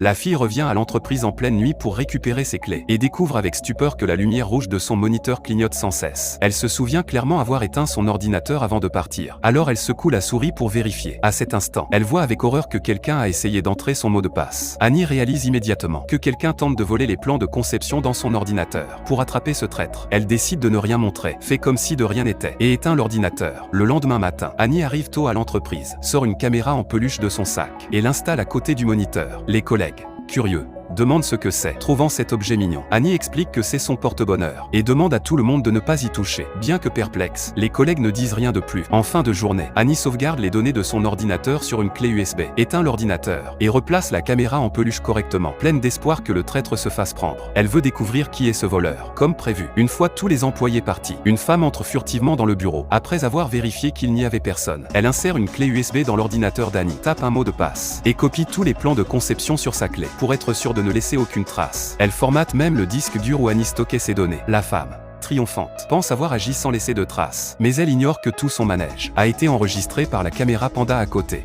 La fille revient à l'entreprise en pleine nuit pour récupérer ses clés et découvre avec stupeur que la lumière rouge de son moniteur clignote sans cesse. Elle se souvient clairement avoir éteint son ordinateur avant de partir. Alors elle secoue la souris pour vérifier. À cet instant, elle voit avec horreur que quelqu'un a essayé d'entrer son mot de passe. Annie réalise immédiatement que quelqu'un tente de voler les plans de conception dans son ordinateur. Pour attraper ce traître, elle décide de ne rien montrer, fait comme si de rien n'était, et éteint l'ordinateur. Le lendemain matin, Annie arrive tôt à l'entreprise, sort une caméra en peluche de son sac et l'installe à côté du moniteur. Les collègues, curieux, demande ce que c'est. Trouvant cet objet mignon, Annie explique que c'est son porte-bonheur et demande à tout le monde de ne pas y toucher. Bien que perplexes, les collègues ne disent rien de plus. En fin de journée, Annie sauvegarde les données de son ordinateur sur une clé USB, éteint l'ordinateur et replace la caméra en peluche correctement, pleine d'espoir que le traître se fasse prendre. Elle veut découvrir qui est ce voleur. Comme prévu, une fois tous les employés partis, une femme entre furtivement dans le bureau. Après avoir vérifié qu'il n'y avait personne, elle insère une clé USB dans l'ordinateur d'Annie, tape un mot de passe et copie tous les plans de conception sur sa clé pour être sûre de ne laisser aucune trace. Elle formate même le disque dur où Annie stockait ses données. La femme, triomphante, pense avoir agi sans laisser de traces. Mais elle ignore que tout son manège a été enregistré par la caméra Panda à côté.